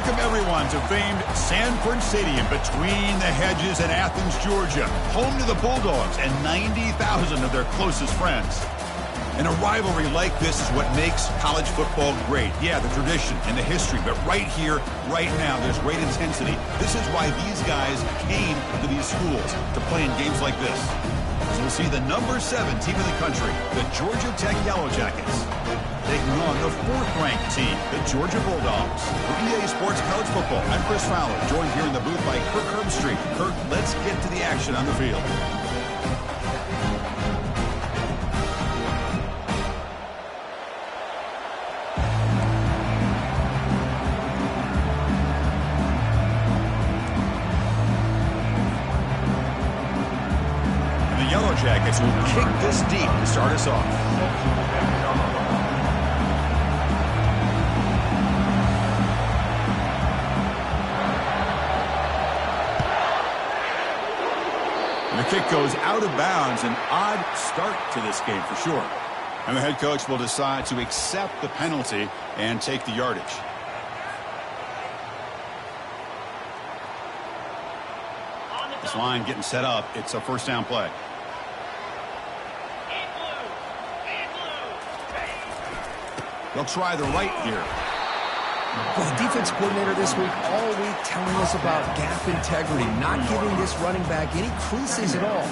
Welcome, everyone, to famed Sanford Stadium between the hedges in Athens, Georgia, home to the Bulldogs and 90,000 of their closest friends. And a rivalry like this is what makes college football great. Yeah, the tradition and the history, but right here, right now, there's great intensity. This is why these guys came to these schools to play in games like this. So we'll see the number 7 team in the country, the Georgia Tech Yellow Jackets, taking on the 4th-ranked team, the Georgia Bulldogs. For EA Sports College Football, I'm Chris Fowler, joined here in the booth by Kirk Herbstreit. Kirk, let's get to the action on the field. And the Yellow Jackets will kick this deep to start us off. The kick goes out of bounds. An odd start to this game for sure. And the head coach will decide to accept the penalty and take the yardage. This line getting set up. It's a first down play. They'll try the right here. Well, the defense coordinator this week, all week telling us about gap integrity, not giving this running back any creases at all.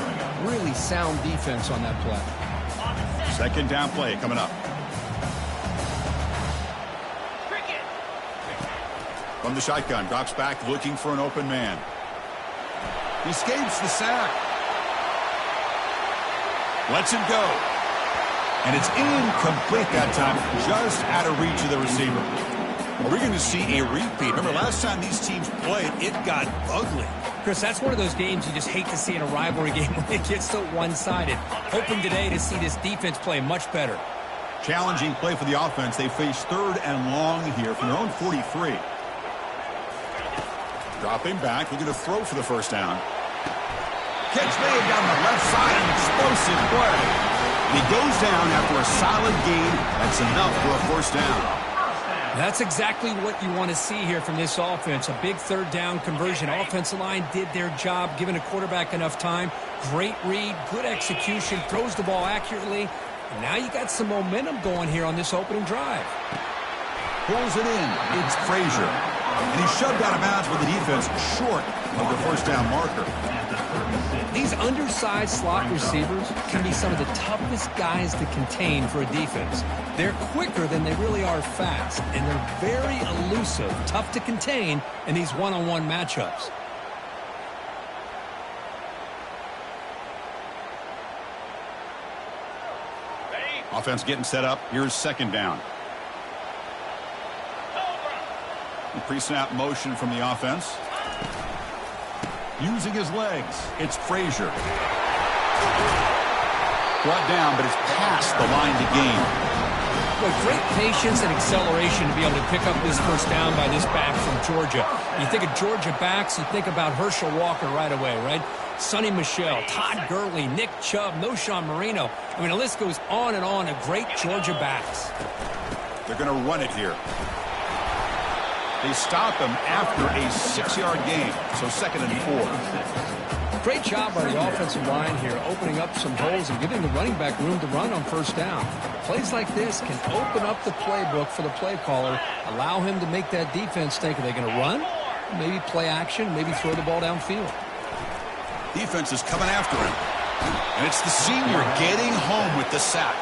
Really sound defense on that play. Second down play coming up. From the shotgun, drops back looking for an open man. He escapes the sack. Lets it go. And it's incomplete that time, just out of reach of the receiver. Are we going to see a repeat? Remember, last time these teams played, it got ugly. Chris, that's one of those games you just hate to see in a rivalry game when it gets so one-sided. Hoping today to see this defense play much better. Challenging play for the offense. They face 3rd and long here from their own 43. Dropping back, looking to throw for the first down. Catch made down the left side, an explosive play. And he goes down after a solid gain. That's enough for a first down. That's exactly what you want to see here from this offense. A big 3rd down conversion. Offensive line did their job, giving a quarterback enough time. Great read, good execution, throws the ball accurately. And now you got some momentum going here on this opening drive. Pulls it in. It's Frazier. And he's shoved out of bounds with the defense short of the first down marker. These undersized slot receivers can be some of the toughest guys to contain for a defense. They're quicker than they really are fast, and they're very elusive, tough to contain in these one-on-one matchups. Offense getting set up. Here's second down. Pre-snap motion from the offense. Using his legs, it's Frazier. Brought down, but it's past the line to gain. Well, great patience and acceleration to be able to pick up this first down by this back from Georgia. You think of Georgia backs, you think about Herschel Walker right away, right? Sonny Michel, Todd Gurley, Nick Chubb, Noshawn Marino. I mean, the list goes on and on of great Georgia backs. They're going to run it here. They stop him after a 6-yard gain, so 2nd and 4. Great job by the offensive line here, opening up some holes and giving the running back room to run on first down. Plays like this can open up the playbook for the play caller, allow him to make that defense think, are they going to run? Maybe play action, maybe throw the ball downfield. Defense is coming after him. And it's the senior getting home with the sack.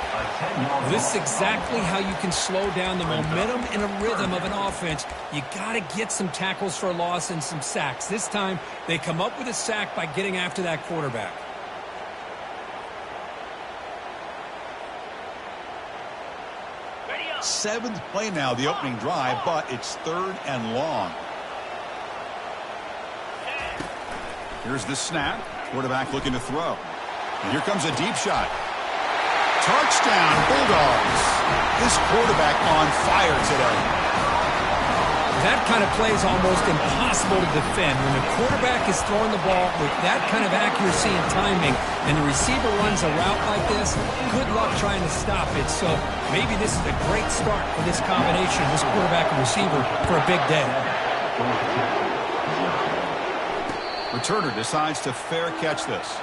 This is exactly how you can slow down the momentum and a rhythm of an offense. You got to get some tackles for a loss and some sacks. This time, they come up with a sack by getting after that quarterback. Seventh play now, the opening drive, but it's 3rd and long. Here's the snap. Quarterback looking to throw. And here comes a deep shot. Touchdown, Bulldogs. This quarterback on fire today. That kind of play is almost impossible to defend. When the quarterback is throwing the ball with that kind of accuracy and timing, and the receiver runs a route like this, good luck trying to stop it. So maybe this is a great start for this combination, this quarterback and receiver, for a big day. Returner decides to fair catch this.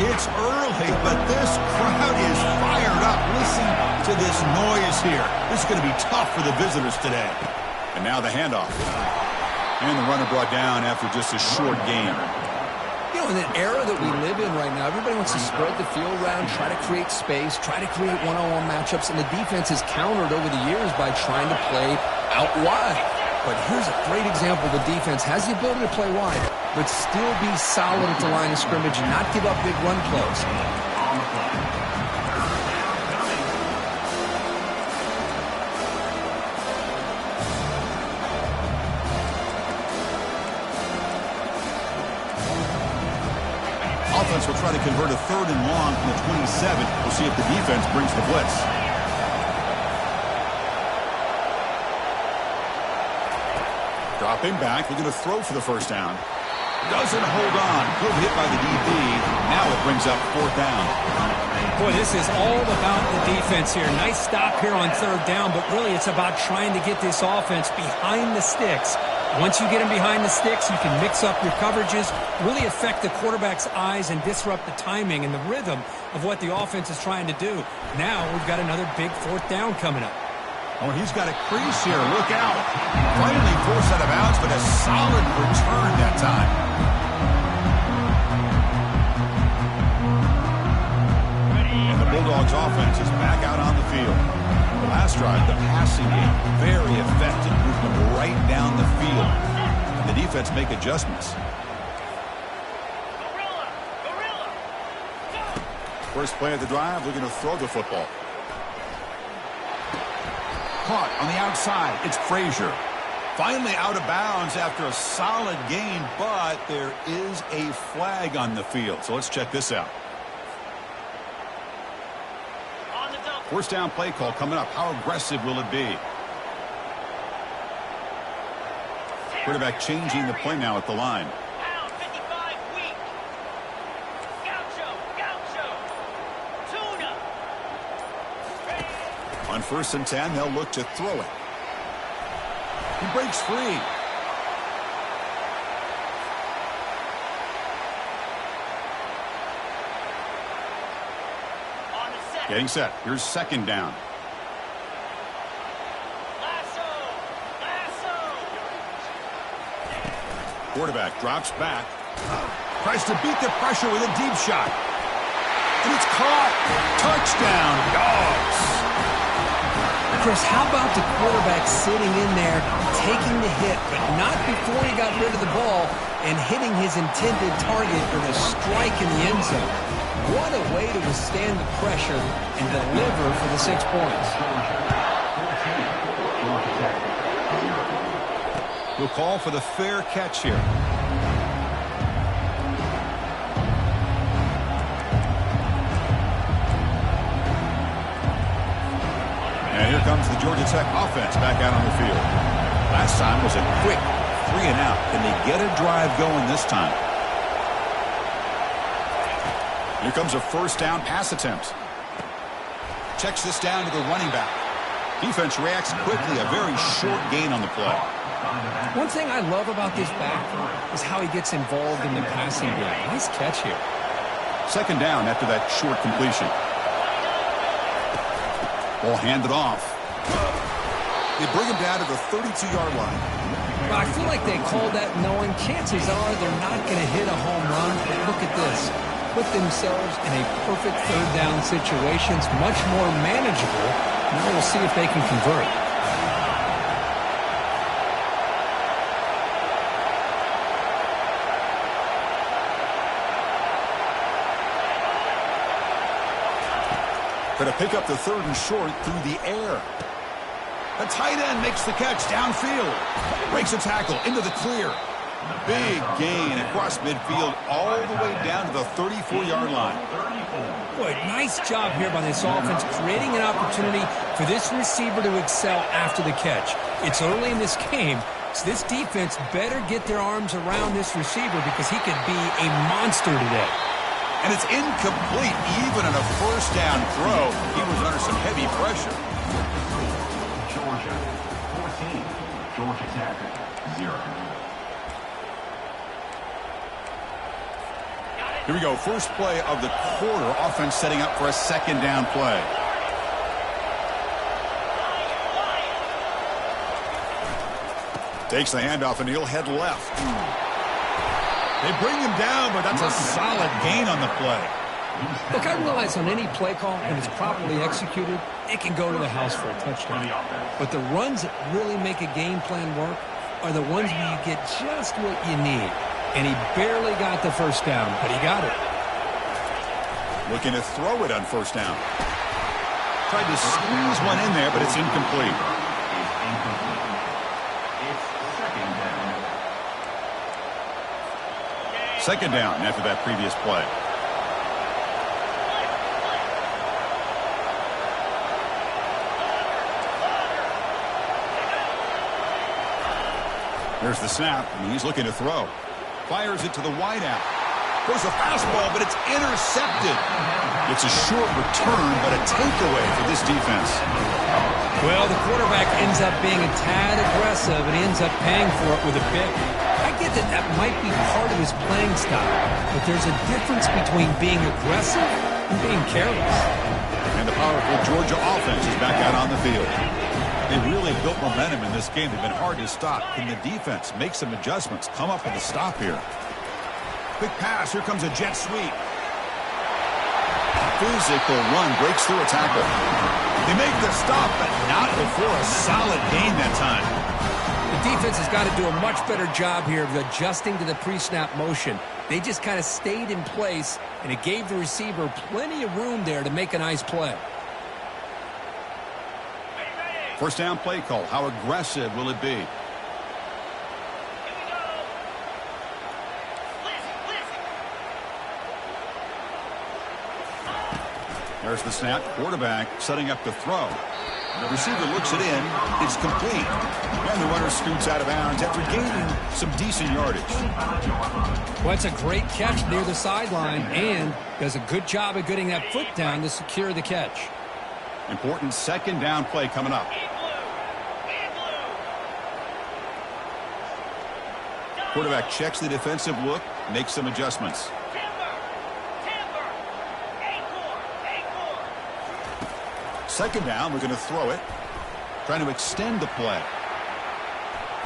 It's early, but this crowd is fired up. Listen to this noise here. This is going to be tough for the visitors today. And now the handoff. And the runner brought down after just a short gain. You know, in the era that we live in right now, everybody wants to spread the field around, try to create space, try to create one-on-one matchups, and the defense has countered over the years by trying to play out wide. But here's a great example. The defense has the ability to play wide, but still be solid at the line of scrimmage and not give up big run plays. Offense will try to convert a 3rd and long from the 27. We'll see if the defense brings the blitz. Dropping back, we're going to throw for the first down. Doesn't hold on. Good hit by the DB. Now it brings up 4th down. Boy, this is all about the defense here. Nice stop here on 3rd down, but really it's about trying to get this offense behind the sticks. Once you get them behind the sticks, you can mix up your coverages, really affect the quarterback's eyes and disrupt the timing and the rhythm of what the offense is trying to do. Now we've got another big 4th down coming up. Oh, he's got a crease here. Look out. Finally forced out of bounds, but a solid return that time. And the Bulldogs offense is back out on the field. The last drive, the passing game, very effective, moving them right down the field. And the defense make adjustments. First play of the drive, looking to throw the football. Caught on the outside. It's Frazier. Finally out of bounds after a solid gain, but there is a flag on the field. So let's check this out. First down play call coming up. How aggressive will it be? Quarterback changing the play now at the line. On 1st and 10, they'll look to throw it. He breaks free. Getting set. Here's 2nd down. Quarterback drops back. Tries to beat the pressure with a deep shot. And it's caught. Touchdown, Dogs. Chris, how about the quarterback sitting in there, taking the hit, but not before he got rid of the ball and hitting his intended target with a strike in the end zone? What a way to withstand the pressure and deliver for the 6 points. We'll call for the fair catch here. And here comes the Georgia Tech offense back out on the field. Last time was a quick 3 and out. Can they get a drive going this time? Here comes a first down pass attempt. Checks this down to the running back. Defense reacts quickly. A very short gain on the play. One thing I love about this back is how he gets involved in the passing game. Nice catch here. 2nd down after that short completion. Ball handed off. They bring him down to the 32-yard line. Well, I feel like they called that knowing chances are they're not going to hit a home run. But look at this. Put themselves in a perfect 3rd down situation. It's much more manageable. Now we'll see if they can convert. Going to pick up the 3rd and short through the air. The tight end makes the catch downfield. Breaks a tackle into the clear. Big gain across midfield all the way down to the 34-yard line. Boy, nice job here by this offense, creating an opportunity for this receiver to excel after the catch. It's early in this game, so this defense better get their arms around this receiver because he could be a monster today. And it's incomplete, even on a first down throw. He was under some heavy pressure. Georgia, 14. Georgia Tech, 0. Here we go, first play of the quarter. Offense setting up for a second down play. Takes the handoff and he'll head left. They bring him down, but that's a solid gain on the play. Look, I realize on any play call, when it's properly executed, it can go to the house for a touchdown. But the runs that really make a game plan work are the ones where you get just what you need. And he barely got the first down, but he got it. Looking to throw it on first down. Tried to squeeze one in there, but it's incomplete. Second down after that previous play. There's the snap, and he's looking to throw. Fires it to the wideout. Goes a fastball, but it's intercepted. It's a short return, but a takeaway for this defense. Well, the quarterback ends up being a tad aggressive, and he ends up paying for it with a pick. I get that that might be part of his playing style, but there's a difference between being aggressive and being careless. And the powerful Georgia offense is back out on the field. They really built momentum in this game. They've been hard to stop. Can the defense make some adjustments? Come up with a stop here. Quick pass. Here comes a jet sweep. Physical run breaks through a tackle. They make the stop, but not before a solid gain that time. The defense has got to do a much better job here of adjusting to the pre-snap motion. They just kind of stayed in place, and it gave the receiver plenty of room there to make a nice play. First down play call. How aggressive will it be? There's the snap. Quarterback setting up the throw. The receiver looks it in. It's complete. And the runner scoots out of bounds after gaining some decent yardage. Well, it's a great catch near the sideline and does a good job of getting that foot down to secure the catch. Important second down play coming up. Quarterback checks the defensive look, makes some adjustments. Second down, we're going to throw it. Trying to extend the play.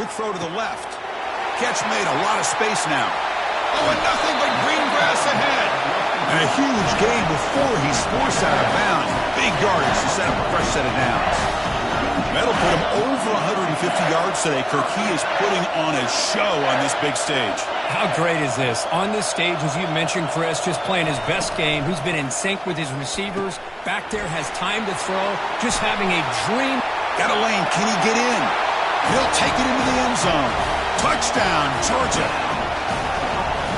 Quick throw to the left. Catch made, a lot of space now. Oh, and nothing but green grass ahead. And a huge gain before he's forced out of bounds. Big yardage to set up a fresh set of downs. That'll put him over 150 yards today. Kirk, he is putting on a show on this big stage. How great is this? On this stage, as you mentioned, Chris, just playing his best game. He's been in sync with his receivers. Back there, has time to throw. Just having a dream. Got a lane. Can he get in? He'll take it into the end zone. Touchdown, Georgia.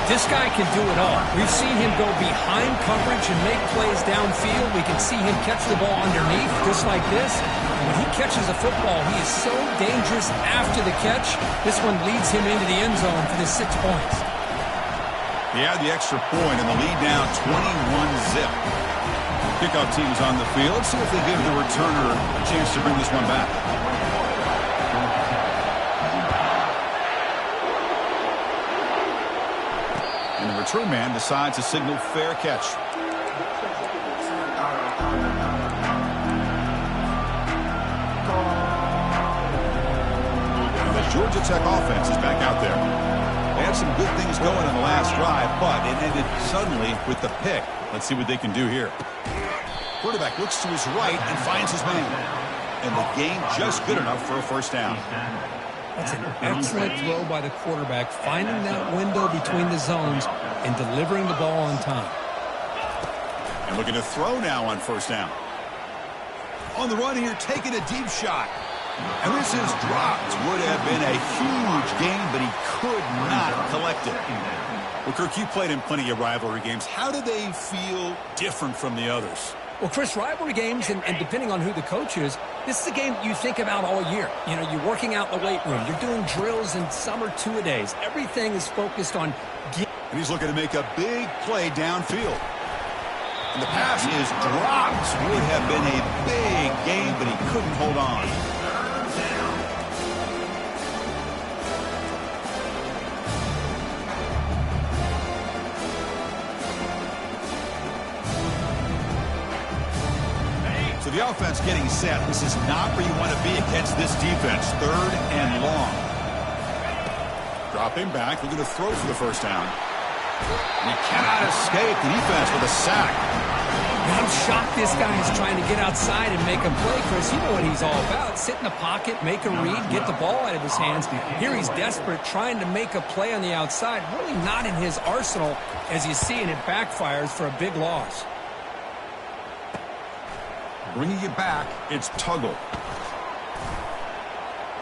This guy can do it all. We've seen him go behind coverage and make plays downfield. We can see him catch the ball underneath, just like this. And when he catches a football, he is so dangerous after the catch. This one leads him into the end zone for the 6 points. He had the extra point and the lead now 21-zip. Kickoff team is on the field. Let's see if they give the returner a chance to bring this one back. And the return man decides to signal fair catch. And the Georgia Tech offense is back out there. They had some good things going on the last drive, but it ended suddenly with the pick. Let's see what they can do here. Quarterback looks to his right and finds his man. And the gain just good enough for a first down. That's an excellent throw by the quarterback, finding that window between the zones and delivering the ball on time. And looking to throw now on first down. On the run here, taking a deep shot. And this is dropped. Would have been a huge gain, but he could not collect it. Well, Kirk, you played in plenty of rivalry games. How do they feel different from the others? Well, Chris, rivalry games, and depending on who the coach is, this is a game you think about all year. You know, you're working out in the weight room. You're doing drills in summer two-a-days. Everything is focused on... And he's looking to make a big play downfield. And the pass is dropped. Would have been a big game, but he couldn't hold on. So the offense getting set. This is not where you want to be against this defense. 3rd and long. Dropping back, looking to throw for the first down. And he cannot escape the defense with a sack. I'm shocked this guy is trying to get outside and make a play, Chris. You know what he's all about. Sit in the pocket, make a read, get the ball out of his hands. Here he's desperate, trying to make a play on the outside. Really not in his arsenal, as you see, and it backfires for a big loss. Bringing it back, it's Tuggle.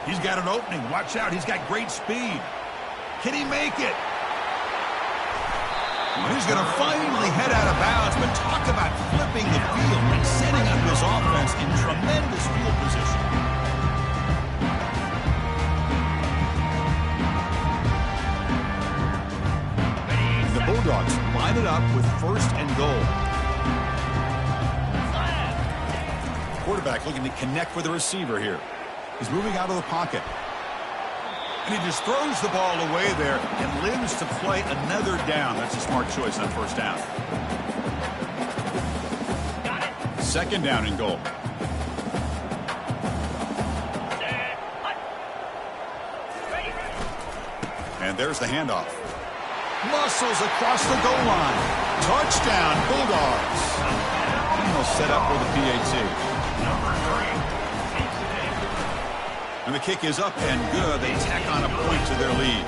He's got an opening. Watch out. He's got great speed. Can he make it? He's going to finally head out of bounds, but talk about flipping the field and setting up his offense in tremendous field position. The Bulldogs line it up with 1st and goal. Quarterback looking to connect with the receiver here. He's moving out of the pocket. And he just throws the ball away there and lives to play another down. That's a smart choice on 1st down. 2nd down and goal. And there's the handoff. Muscles across the goal line. Touchdown, Bulldogs. And he'll set up for the PAT. And the kick is up and good. They tack on a point to their lead.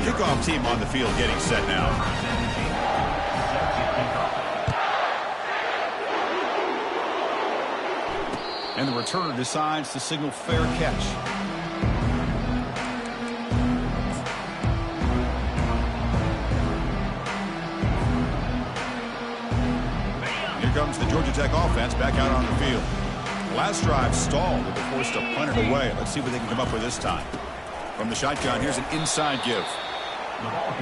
Kickoff team on the field getting set now. And the returner decides to signal fair catch. Comes the Georgia Tech offense back out on the field. Last drive stalled, but they're forced to punt it away. Let's see what they can come up with this time. From the shotgun, here's an inside give.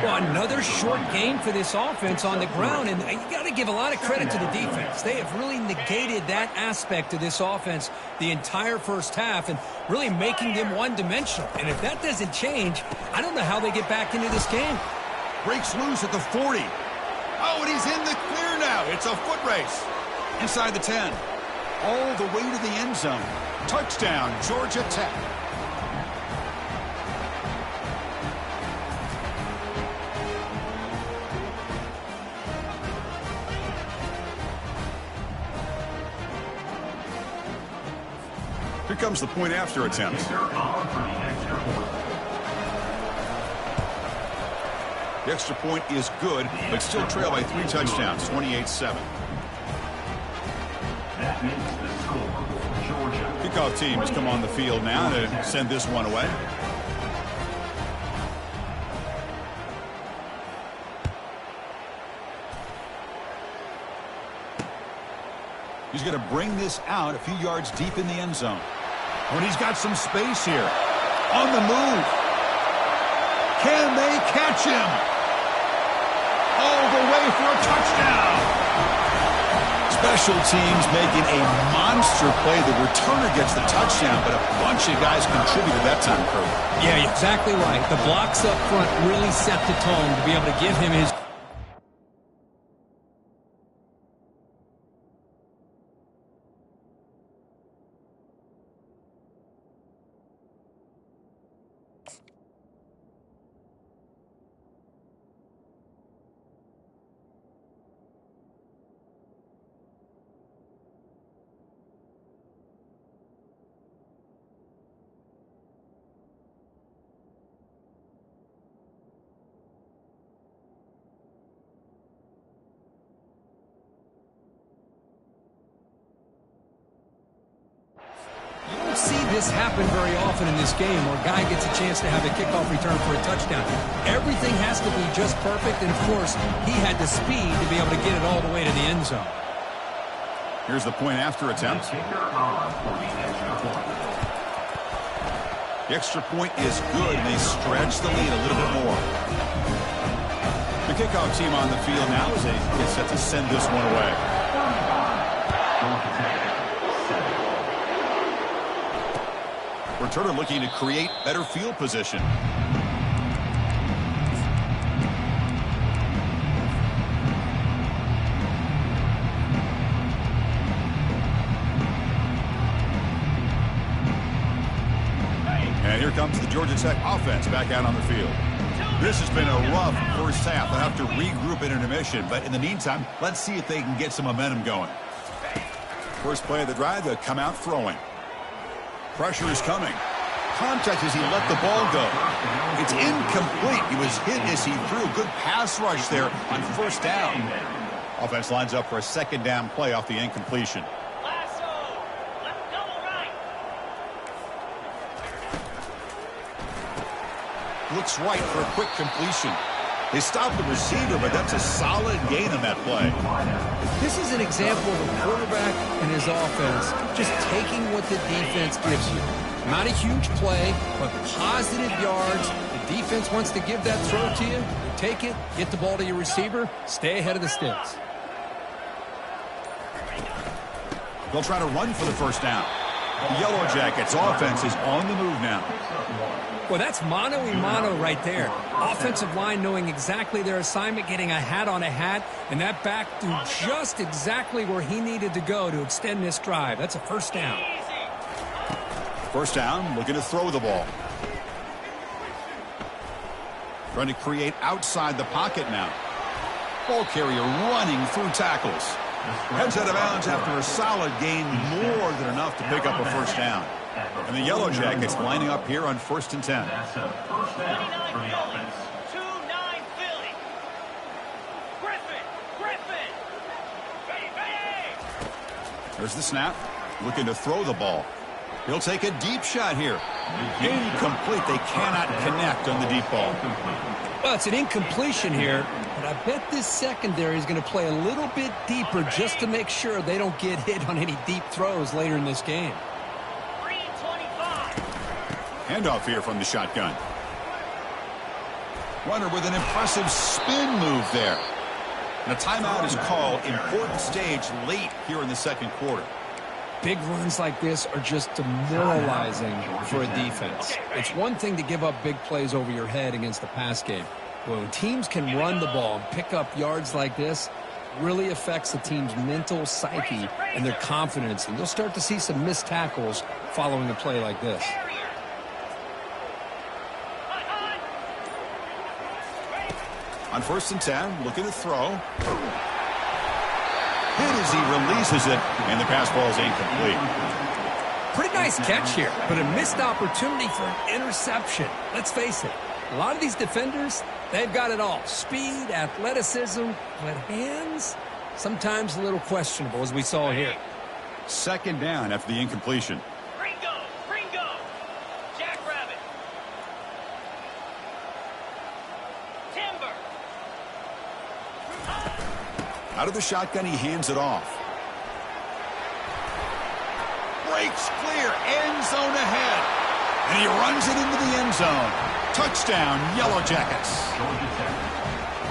Well, another short game for this offense on the ground, and you got to give a lot of credit to the defense. They have really negated that aspect of this offense the entire first half and really making them one-dimensional. And if that doesn't change, I don't know how they get back into this game. Breaks loose at the 40. Oh, and he's in the clear now. It's a foot race. Inside the 10. All the way to the end zone. Touchdown, Georgia Tech. Here comes the point after attempt. The extra point is good, but still trail by 3 touchdowns, 28-7. Kickoff team has come on the field now to send this one away. He's going to bring this out a few yards deep in the end zone. When he's got some space here. On the move. Can they catch him? All the way for a touchdown. Special teams making a monster play. The returner gets the touchdown, but a bunch of guys contributed that time, Kurt. Yeah, you're exactly right. The blocks up front really set the tone to be able to give him his... this happen very often in this game where a guy gets a chance to have a kickoff return for a touchdown. Everything has to be just perfect, and of course, he had the speed to be able to get it all the way to the end zone. Here's the point after attempt. The extra point is good, and they stretch the lead a little bit more. The kickoff team on the field now as they get set to send this one away. Returner looking to create better field position. And here comes the Georgia Tech offense back out on the field. This has been a rough first half. They'll have to regroup in intermission, but in the meantime, let's see if they can get some momentum going. First play of the drive, they'll come out throwing. Pressure is coming. Contact as he let the ball go. It's incomplete. He was hit as he threw. Good pass rush there on first down. Offense lines up for a second down play off the incompletion. Looks right for a quick completion. They stopped the receiver, but that's a solid gain on that play. This is an example of a quarterback and his offense just taking what the defense gives you. Not a huge play, but positive yards. The defense wants to give that throw to you. You take it, get the ball to your receiver, stay ahead of the sticks. They'll try to run for the first down. The Yellow Jackets offense is on the move now. Well, that's mano-a-mano right there. Offensive line knowing exactly their assignment, getting a hat on a hat, and that back threw just exactly where he needed to go to extend this drive. That's a first down. First down, looking to throw the ball. Trying to create outside the pocket now. Ball carrier running through tackles. Heads out of bounds after a solid gain, more than enough to pick up a first down. And the Yellow Jackets lining up here on 1st and 10. That's a first down for the offense. 2-9 Philly. Griffin. There's the snap. Looking to throw the ball. He'll take a deep shot here. Incomplete. They cannot connect on the deep ball. Well, it's an incompletion here, but I bet this secondary is going to play a little bit deeper just to make sure they don't get hit on any deep throws later in this game. Handoff here from the shotgun. Runner with an impressive spin move there. And a timeout is called. Important stage late here in the second quarter. Big runs like this are just demoralizing for a defense. It's one thing to give up big plays over your head against the pass game. But when teams can run the ball and pick up yards like this, it really affects the team's mental psyche and their confidence. And you'll start to see some missed tackles following a play like this. On 1st and 10, looking to throw. Hit as he releases it, and the pass ball is incomplete. Pretty nice catch here, but a missed opportunity for an interception. Let's face it, a lot of these defenders, they've got it all. Speed, athleticism, but hands, sometimes a little questionable, as we saw here. Second down after the incompletion. Ringo. Jackrabbit. Timber. Out of the shotgun, he hands it off. Breaks clear, end zone ahead. And he runs it into the end zone. Touchdown, Yellow Jackets.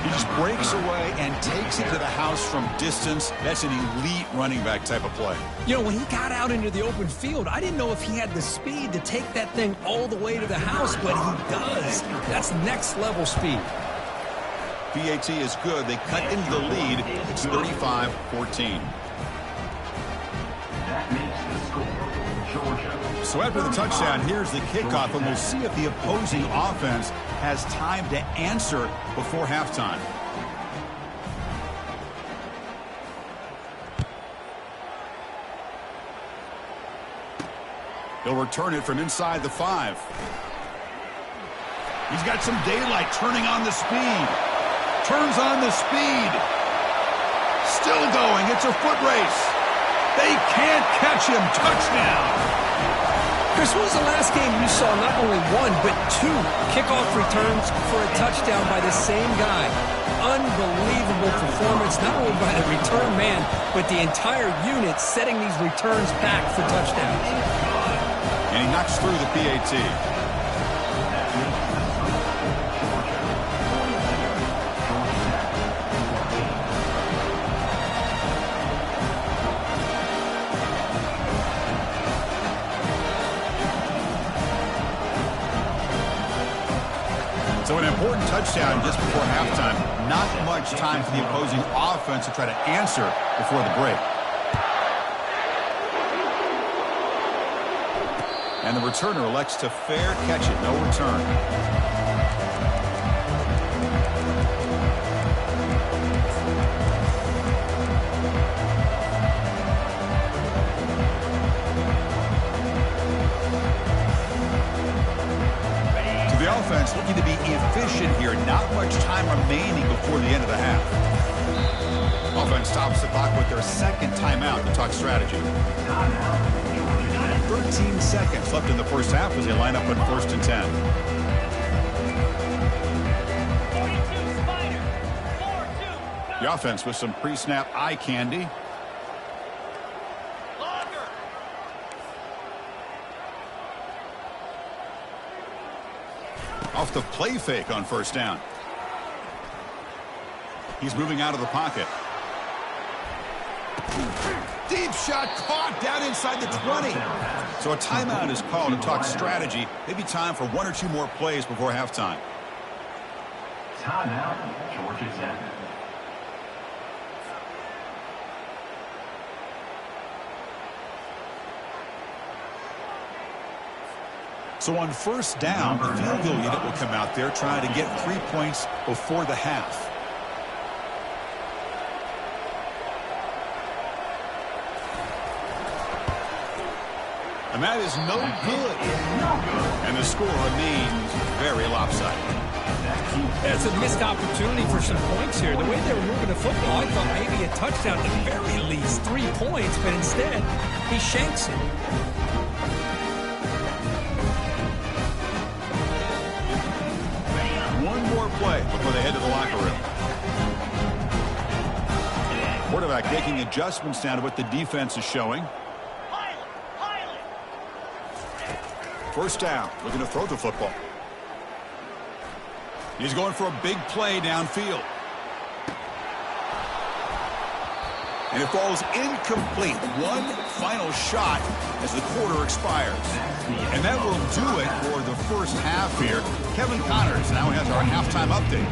He just breaks away and takes it to the house from distance. That's an elite running back type of play. You know, when he got out into the open field, I didn't know if he had the speed to take that thing all the way to the house, but he does. That's next level speed. PAT is good. They cut into the lead. It's 35-14. That makes the score. Georgia. So after the touchdown, here's the kickoff, and we'll see if the opposing offense has time to answer before halftime. He'll return it from inside the 5. He's got some daylight, turning on the speed. Turns on the speed. Still going. It's a foot race. They can't catch him. Touchdown. Chris, when was the last game you saw not only one, but two kickoff returns for a touchdown by the same guy? Unbelievable performance, not only by the return man, but the entire unit setting these returns back for touchdowns. And he knocks through the PAT. So an important touchdown just before halftime. Not much time for the opposing offense to try to answer before the break. And the returner elects to fair catch it. No return. Offense looking to be efficient here. Not much time remaining before the end of the half. Offense stops the clock with their second timeout to talk strategy. 13 seconds left in the first half as they line up on 1st and 10. 42 Spider. 4-2. The offense with some pre-snap eye candy. Off the play fake on 1st down. He's moving out of the pocket. Deep shot caught down inside the 20. So a timeout is called to talk strategy. Maybe time for 1 or 2 more plays before halftime. Timeout, Georgia Tech. So on 1st down, the field goal unit will come out there trying to get 3 points before the half. And that is no good. And the score remains very lopsided. It's a missed opportunity for some points here. The way they were moving the football, I thought maybe a touchdown, at the very least 3 points, but instead, he shanks it. One more play before they head to the locker room. Quarterback making adjustments now to what the defense is showing. First down, looking to throw the football. He's going for a big play downfield. And it falls incomplete. One final shot as the quarter expires. And that will do it for the first half here. Kevin Connors now has our halftime update.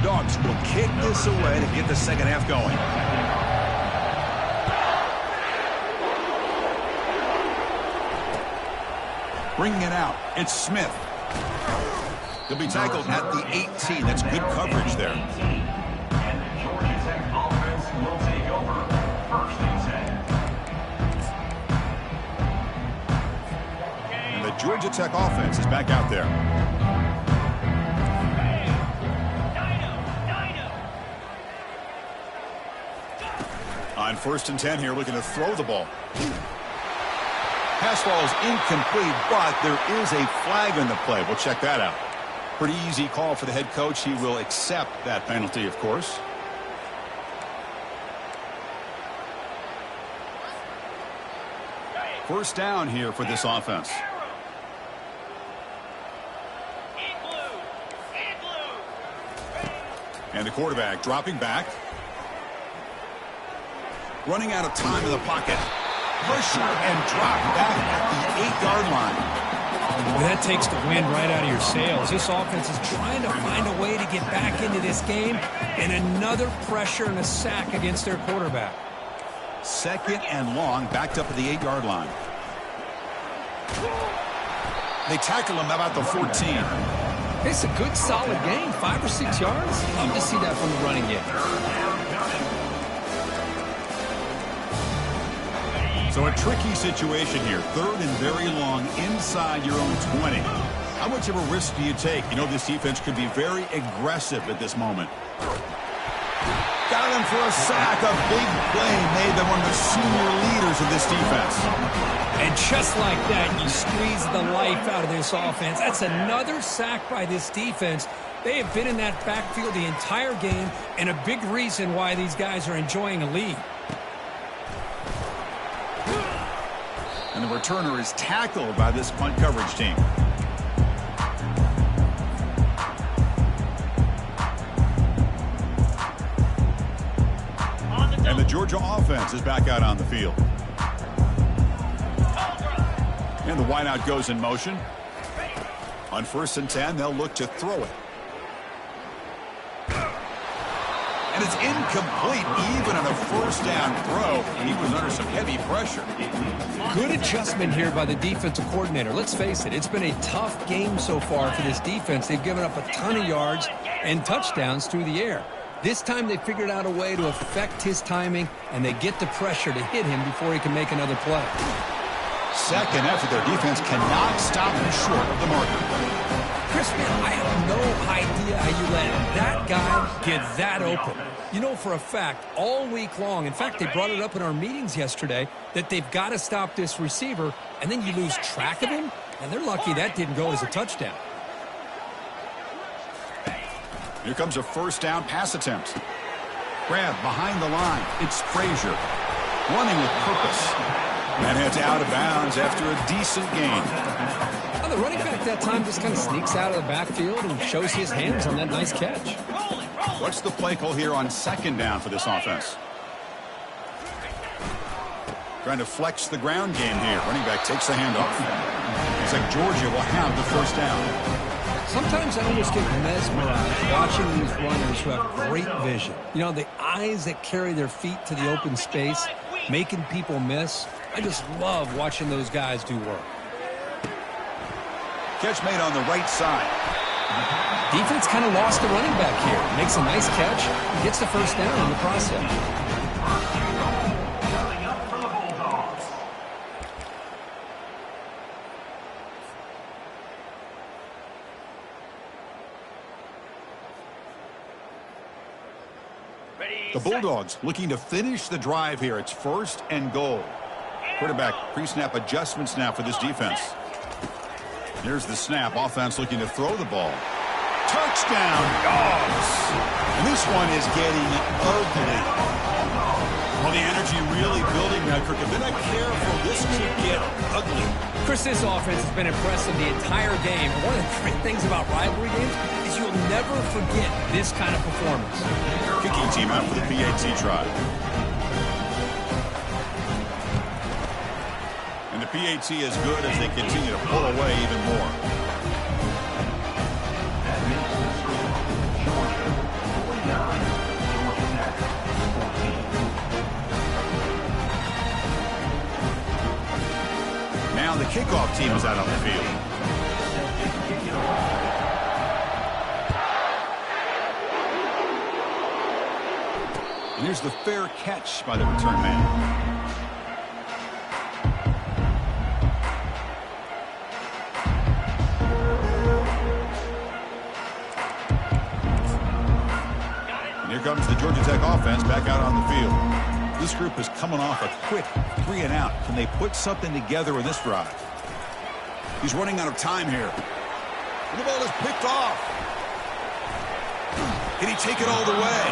Dogs will kick this away to get the second half going. Bringing it out, it's Smith. He'll be tackled at the 18. That's good coverage there. And the Georgia Tech offense will take over 1st and 10. And the Georgia Tech offense is back out there. On 1st and 10 here, looking to throw the ball. Pass ball is incomplete, but there is a flag in the play. We'll check that out. Pretty easy call for the head coach. He will accept that penalty, of course. First down here for this offense. And the quarterback dropping back. Running out of time in the pocket. Pressure and drop back at the 8-yard line. Well, that takes the wind right out of your sails. This offense is trying to find a way to get back into this game, and another pressure and a sack against their quarterback. 2nd and long, backed up at the 8-yard line. They tackle him about the 14. It's a good, solid game. 5 or 6 yards. Love to see that from the running game. So a tricky situation here. 3rd and very long inside your own 20. How much of a risk do you take? You know, this defense could be very aggressive at this moment. Got him for a sack. A big play made them one of the senior leaders of this defense. And just like that, you squeeze the life out of this offense. That's another sack by this defense. They have been in that backfield the entire game, and a big reason why these guys are enjoying a lead. And the returner is tackled by this punt coverage team. And the Georgia offense is back out on the field. And the wideout goes in motion. On 1st and 10, they'll look to throw it. And it's incomplete even on a 1st down throw. He was under some heavy pressure. Good adjustment here by the defensive coordinator. Let's face it, it's been a tough game so far for this defense. They've given up a ton of yards and touchdowns through the air. This time they figured out a way to affect his timing, and they get the pressure to hit him before he can make another play. Second effort, their defense cannot stop him short of the marker. Chris, man, I have no idea how you let that guy get that open. You know for a fact, all week long, in fact, they brought it up in our meetings yesterday, that they've got to stop this receiver, and then you lose track of him, and they're lucky that didn't go as a touchdown. Here comes a 1st down pass attempt. Grab behind the line. It's Frazier. Running with purpose. And heads out of bounds after a decent gain. Well, the running back that time just kind of sneaks out of the backfield and shows his hands on that nice catch. What's the play call here on 2nd down for this offense? Trying to flex the ground game here. Running back takes the handoff. Looks like Georgia will have the 1st down. Sometimes I almost get mesmerized watching these runners who have great vision. You know, the eyes that carry their feet to the open space, making people miss. I just love watching those guys do work. Catch made on the right side. Defense kind of lost the running back here. Makes a nice catch, and gets the 1st down in the process. The Bulldogs looking to finish the drive here. It's 1st and goal. Quarterback pre-snap adjustments now for this defense. Here's the snap. Offense looking to throw the ball. Touchdown, Dogs. And this one is getting ugly. Well, the energy really building now, Kirk. If they're not careful, this could get ugly. Chris, this offense has been impressive the entire game. One of the great things about rivalry games is you'll never forget this kind of performance. Kicking team out for the PAT try. And the PAT is good as they continue to pull away even more. Now the kickoff team is out on the field. And here's the fair catch by the return man. And here comes the Georgia Tech offense back out on the field. This group is coming off a quick 3 and out. Can they put something together in this drive? He's running out of time here. And the ball is picked off. Can he take it all the way?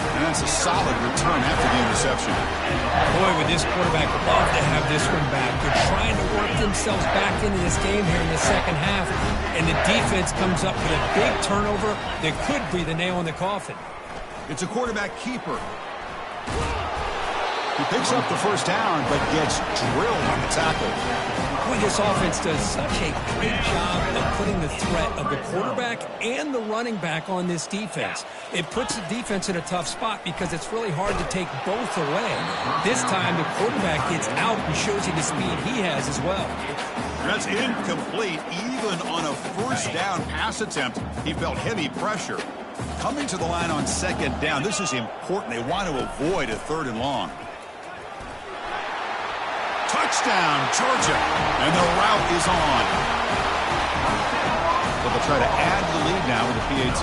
And that's a solid return after the interception. Boy, would this quarterback love to have this one back. They're trying to work themselves back into this game here in the 2nd half. And the defense comes up with a big turnover that could be the nail in the coffin. It's a quarterback keeper. He picks up the 1st down, but gets drilled on the tackle. Boy, this offense does such a great job of putting the threat of the quarterback and the running back on this defense. It puts the defense in a tough spot because it's really hard to take both away. This time, the quarterback gets out and shows you the speed he has as well. That's incomplete. Even on a 1st down pass attempt, he felt heavy pressure. Coming to the line on 2nd down, this is important. They want to avoid a 3rd and long. Touchdown, Georgia. And the route is on. But they'll try to add to the lead now with the PAT.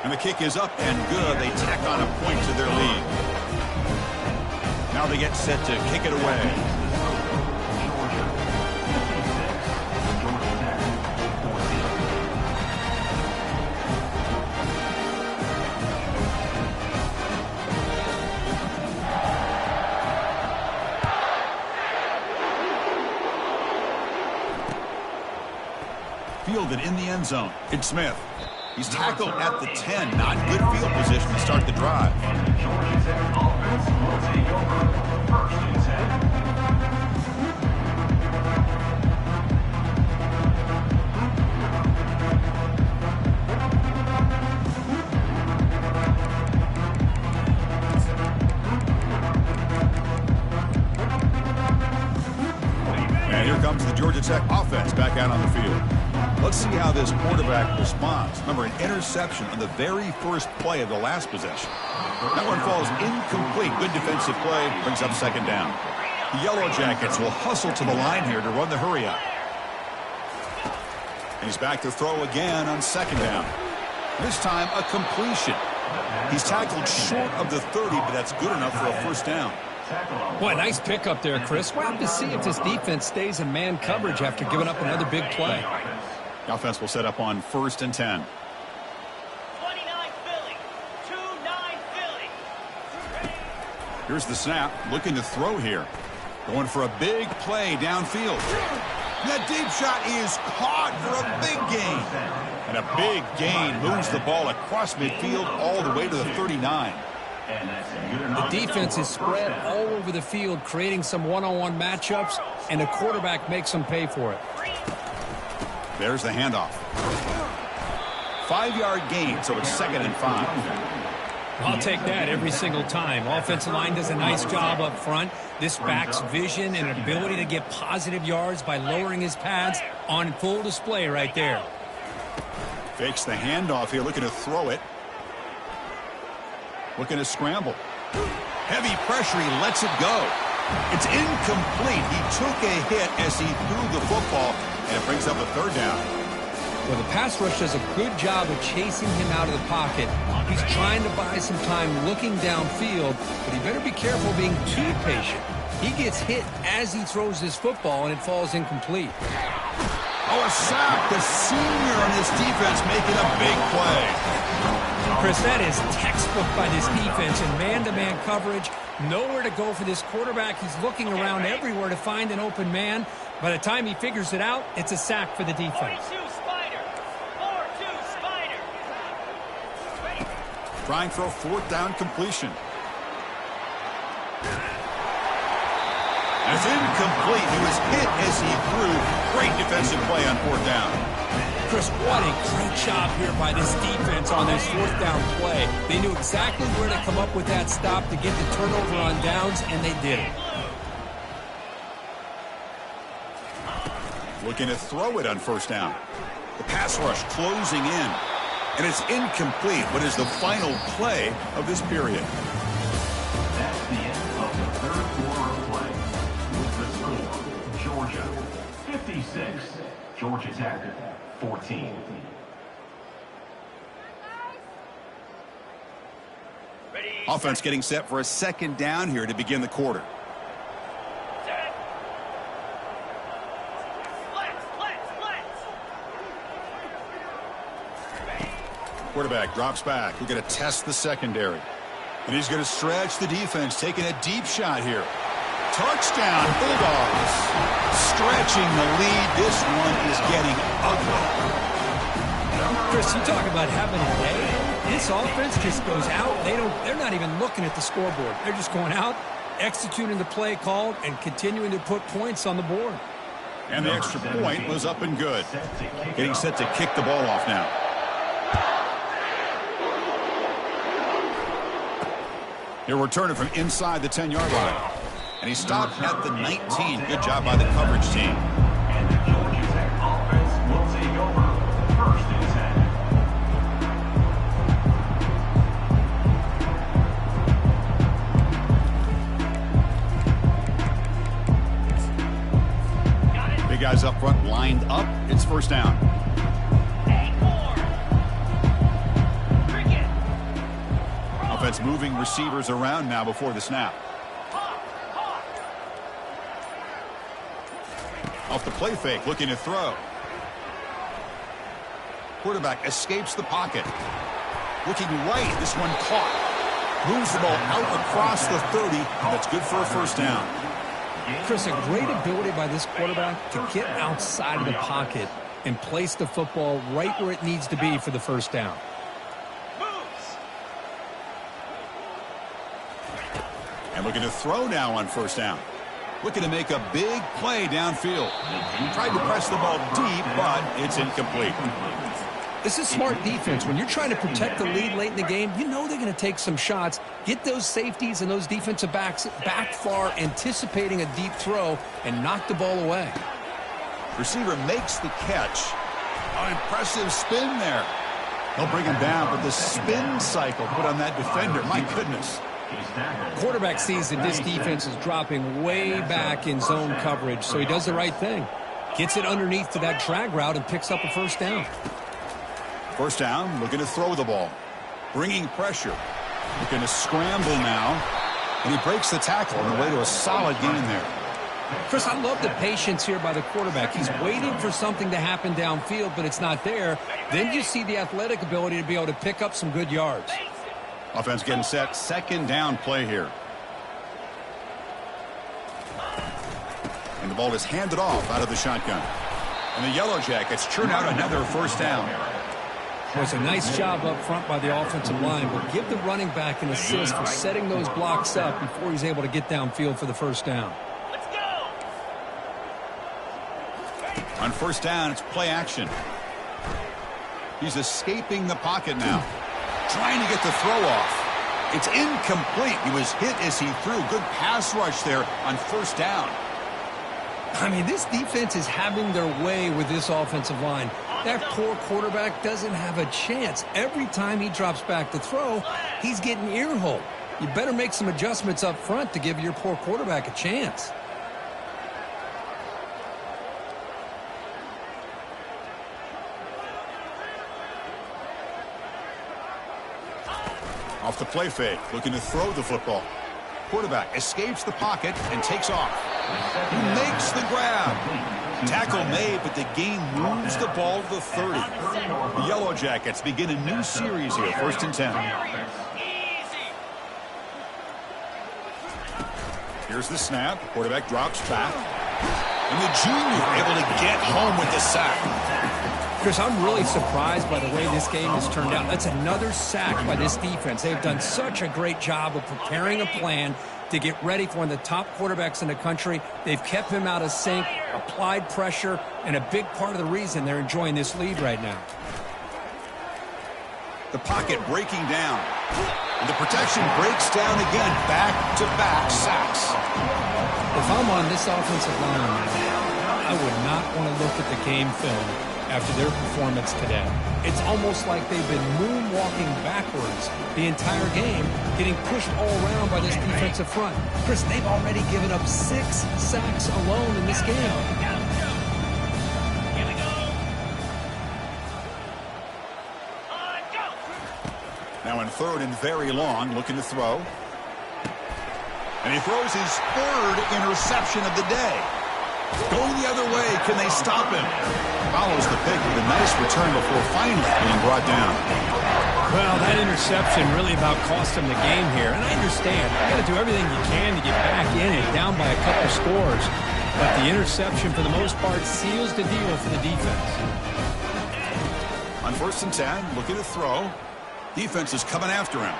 And the kick is up and good. They tack on a point to their lead. Now they get set to kick it away. Fielded in the end zone. It's Smith. He's tackled at the 10. Not good field position to start the drive. Georgia Tech offense will take over 1st and 10. And here comes the Georgia Tech offense back out on the field. Let's see how this quarterback responds. Remember, an interception on the very first play of the last possession. That one falls incomplete. Good defensive play. Brings up 2nd down. The Yellow Jackets will hustle to the line here to run the hurry up. And he's back to throw again on 2nd down. This time, a completion. He's tackled short of the 30, but that's good enough for a 1st down. Boy, nice pickup there, Chris. We'll have to see if this defense stays in man coverage after giving up another big play. The offense will set up on 1st and 10. 29 Philly. 2-9 Philly. Here's the snap. Looking to throw here. Going for a big play downfield. That deep shot is caught for a big gain. And a big gain moves the ball across midfield all the way to the 39. The defense is spread all over the field, creating some one-on-one matchups, and the quarterback makes them pay for it. There's the handoff. 5-yard gain, so it's 2nd and 5. I'll take that every single time. Offensive line does a nice job up front. This back's vision and ability to get positive yards by lowering his pads on full display right there. Fakes the handoff here, looking to throw it. Looking to scramble. Heavy pressure, he lets it go. It's incomplete. He took a hit as he threw the football, and it brings up a 3rd down. Well, the pass rush does a good job of chasing him out of the pocket. He's trying to buy some time looking downfield, but he better be careful being too patient. He gets hit as he throws this football, and it falls incomplete. Oh, a sack. The senior on this defense making a big play. Chris, that is textbook by this defense in man-to-man coverage. Nowhere to go for this quarterback. He's looking around everywhere to find an open man. By the time he figures it out, it's a sack for the defense. 42 Spider. 4-2 Spider. Trying for a 4th down completion. And it's incomplete. He was hit as he threw. Great defensive play on 4th down. Chris, what a great job here by this defense on this 4th down play. They knew exactly where to come up with that stop to get the turnover on downs, and they did it. Looking to throw it on 1st down. The pass rush closing in. And it's incomplete. What is the final play of this period? That's the end of the 3rd quarter of play. With the score, Georgia 56, Georgia Tech 14. Offense getting set for a 2nd down here to begin the quarter. Quarterback drops back. We're going to test the secondary. And he's going to stretch the defense, taking a deep shot here. Touchdown, Bulldogs. Stretching the lead. This one is getting ugly. Chris, you talk about having a day. This offense just goes out. They're not even looking at the scoreboard. They're just going out, executing the play called, and continuing to put points on the board. And the extra point was up and good. Getting set to kick the ball off now. He'll return it from inside the 10-yard line. And he stopped at the 19. Good job by the coverage team. And the Georgia Tech offense will take over 1st and 10. Big guys up front lined up. It's 1st down. Cricket. Offense moving receivers around now before the snap. Off the play fake, looking to throw. Quarterback escapes the pocket. Looking right, this one caught. Moves the ball out across the 30, and that's good for a first down. Chris, a great ability by this quarterback to get outside of the pocket and place the football right where it needs to be for the first down. And looking to throw now on first down. Looking to make a big play downfield. Tried to press the ball deep, but it's incomplete. This is smart defense. When you're trying to protect the lead late in the game, you know they're going to take some shots, get those safeties and those defensive backs back far, anticipating a deep throw, and knock the ball away. Receiver makes the catch. An impressive spin there. They'll bring him down, but the spin cycle put on that defender, my goodness. Quarterback sees that this defense is dropping way back in zone coverage, so he does the right thing. Gets it underneath to that drag route and picks up a first down. First down, looking to throw the ball. Bringing pressure. Looking to scramble now. And he breaks the tackle on the way to a solid gain there. Chris, I love the patience here by the quarterback. He's waiting for something to happen downfield, but it's not there. Then you see the athletic ability to be able to pick up some good yards. Offense getting set. Second down play here. And the ball is handed off out of the shotgun. And the Yellow Jackets churn out another first down. It was a nice job up front by the offensive line, but give the running back an assist for setting those blocks up before he's able to get downfield for the first down. Let's go. On first down, it's play action. He's escaping the pocket now. Trying to get the throw off. It's incomplete. He was hit as he threw. Good pass rush there on first down. I mean, this defense is having their way with this offensive line. That poor quarterback doesn't have a chance. Every time he drops back to throw, he's getting ear-hole. You better make some adjustments up front to give your poor quarterback a chance. Off the play fake, looking to throw the football. Quarterback escapes the pocket and takes off. He makes the grab. Tackle made, but the game moves the ball to the 30. The Yellow Jackets begin a new series here, 1st and 10. Here's the snap. Quarterback drops back. And the junior able to get home with the sack. Chris, I'm really surprised by the way this game has turned out. That's another sack by this defense. They've done such a great job of preparing a plan to get ready for one of the top quarterbacks in the country. They've kept him out of sync, applied pressure, and a big part of the reason they're enjoying this lead right now. The pocket breaking down. And the protection breaks down again. Back-to-back sacks. If I'm on this offensive line, I would not want to look at the game film after their performance today. It's almost like they've been moonwalking backwards the entire game, getting pushed all around by this defensive front. Chris, they've already given up 6 sacks alone in this game. Here we go. Go. Now in 3rd and very long, looking to throw. And he throws his 3rd interception of the day. Going the other way, can they stop him? Follows the pick with a nice return before finally being brought down. Well, that interception really about cost him the game here. And I understand, you got to do everything you can to get back in it, down by a couple scores. But the interception, for the most part, seals the deal for the defense. On 1st and 10, looking to throw. Defense is coming after him.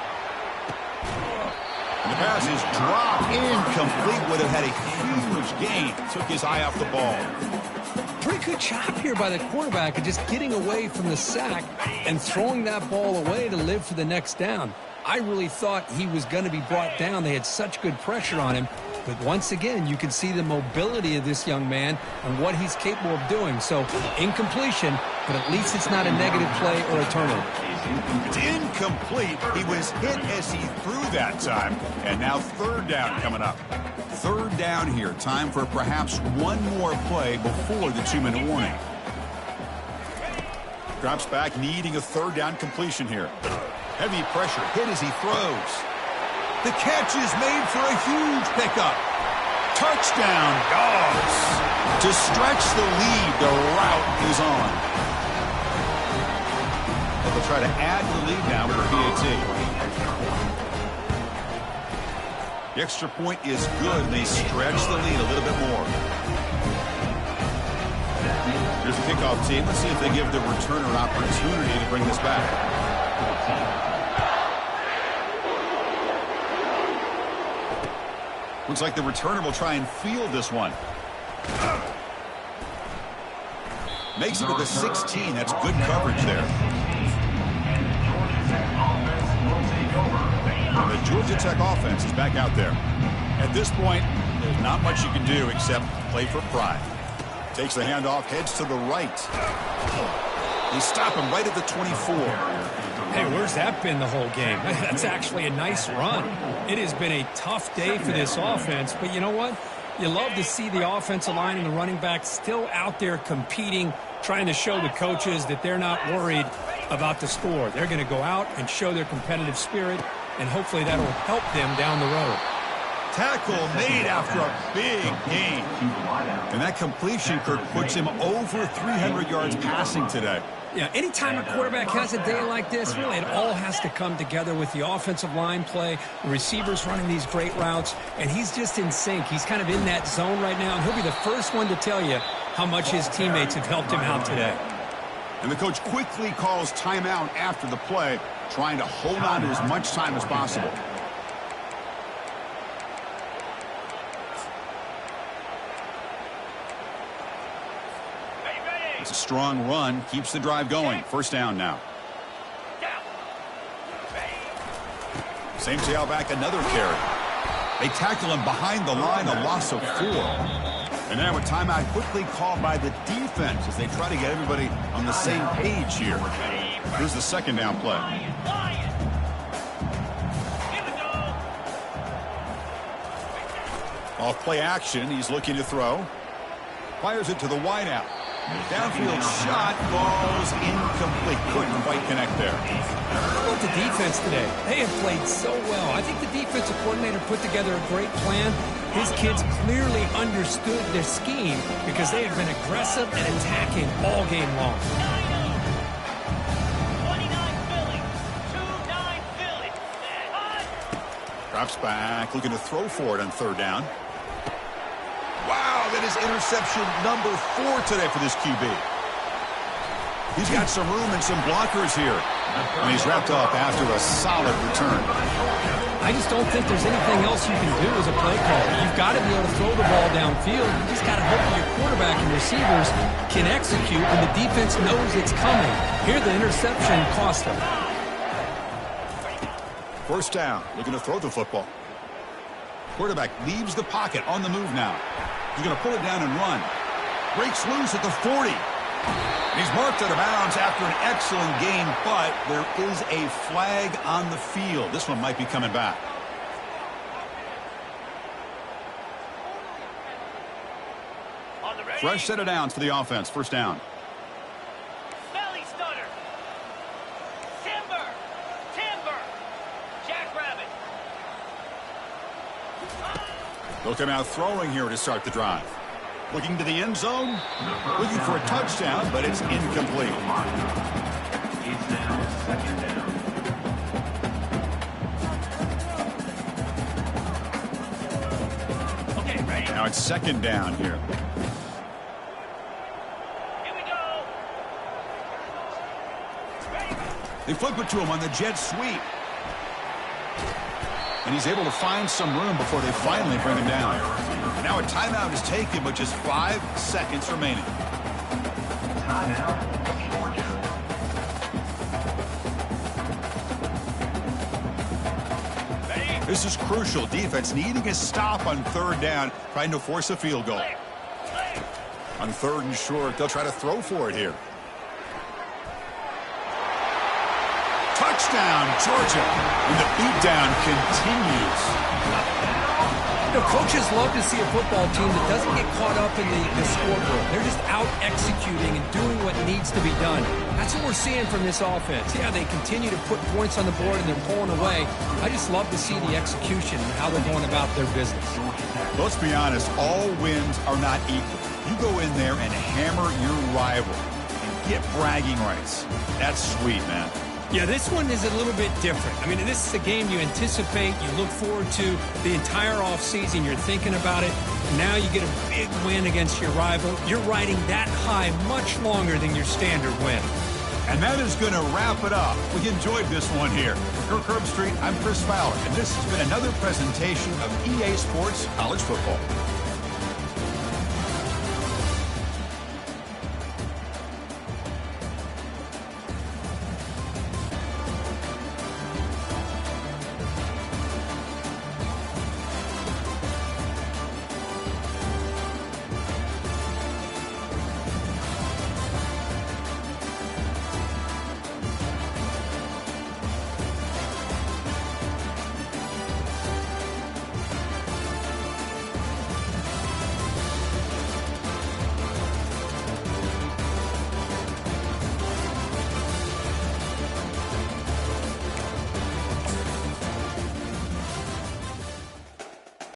And the pass is dropped incomplete. Would have had a huge gain. Took his eye off the ball. Pretty good job here by the quarterback of just getting away from the sack and throwing that ball away to live for the next down. I really thought he was going to be brought down. They had such good pressure on him. But once again, you can see the mobility of this young man and what he's capable of doing. So, incompletion, but at least it's not a negative play or a turnover. It's incomplete. He was hit as he threw that time. And now 3rd down coming up. 3rd down here. Time for perhaps one more play before the 2-minute warning. Drops back, needing a 3rd down completion here. Heavy pressure hit as he throws. The catch is made for a huge pickup. Touchdown, Dogs. To stretch the lead, the route is on. They'll try to add to the lead now with a PAT. The extra point is good, and they stretch the lead a little bit more. Here's the kickoff team. Let's see if they give the returner an opportunity to bring this back. Looks like the returner will try and field this one. Makes it to the 16. That's good coverage there. And the Georgia Tech offense is back out there. At this point, there's not much you can do except play for pride. Takes the handoff, heads to the right. They stop him right at the 24. Hey, where's that been the whole game? That's actually a nice run. It has been a tough day for this offense, but you know what? You love to see the offensive line and the running back still out there competing, trying to show the coaches that they're not worried about the score. They're going to go out and show their competitive spirit, and hopefully that will help them down the road. Tackle made after a big gain. And that completion, Kirk, puts him over 300 yards passing today. Yeah, anytime a quarterback has a day like this, really, it all has to come together with the offensive line play, the receivers running these great routes, and he's just in sync. He's kind of in that zone right now, and he'll be the first one to tell you how much his teammates have helped him out today. And the coach quickly calls timeout after the play, trying to hold on to as much time as possible. It's a strong run, keeps the drive going. First down now. Same tailback, another carry. They tackle him behind the line, a loss of 4. And now a timeout quickly called by the defense as they try to get everybody on the same page here. Here's the second down play. Off play action, he's looking to throw. Fires it to the wideout. Downfield shot, falls incomplete. Couldn't quite connect there. How about the defense today? They have played so well. I think the defensive coordinator put together a great plan. His kids clearly understood their scheme because they have been aggressive and attacking all game long. 29 Philly. 2-9 Philly. Drops back, looking to throw for it on third down. Wow, that is interception number 4 today for this QB. He's got some room and some blockers here. And he's wrapped up after a solid return. I just don't think there's anything else you can do as a play caller. You've got to be able to throw the ball downfield. You just got to hope that your quarterback and receivers can execute when the defense knows it's coming. Here, the interception cost them. First down, looking to throw the football. Quarterback leaves the pocket, on the move now. He's going to pull it down and run. Breaks loose at the 40. He's marked out of bounds after an excellent game, but there is a flag on the field. This one might be coming back. Fresh set of downs for the offense. First down. Belly stunner. Timber. Jackrabbit. They'll come out throwing here to start the drive. Looking to the end zone. Looking for a touchdown, but it's incomplete. It's now second down. Okay, ready? Now it's second down here. Here we go. Ready? They flip it to him on the jet sweep. And he's able to find some room before they finally bring him down. Now a timeout is taken with just 5 seconds remaining. Timeout, Georgia. Ready? This is crucial. Defense needing a stop on third down, trying to force a field goal. Clear. On third and short, they'll try to throw for it here. Touchdown, Georgia. And the beatdown continues. You know, coaches love to see a football team that doesn't get caught up in the scoreboard. They're just out executing and doing what needs to be done. That's what we're seeing from this offense. Yeah, they continue to put points on the board and they're pulling away. I just love to see the execution and how they're going about their business. Let's be honest, all wins are not equal. You go in there and hammer your rival and get bragging rights. That's sweet, man. Yeah, this one is a little bit different. I mean, this is a game you anticipate, you look forward to the entire offseason. You're thinking about it. Now you get a big win against your rival. You're riding that high much longer than your standard win. And that is going to wrap it up. We enjoyed this one here. For Kirk Herbstreit, I'm Chris Fowler, and this has been another presentation of EA Sports College Football.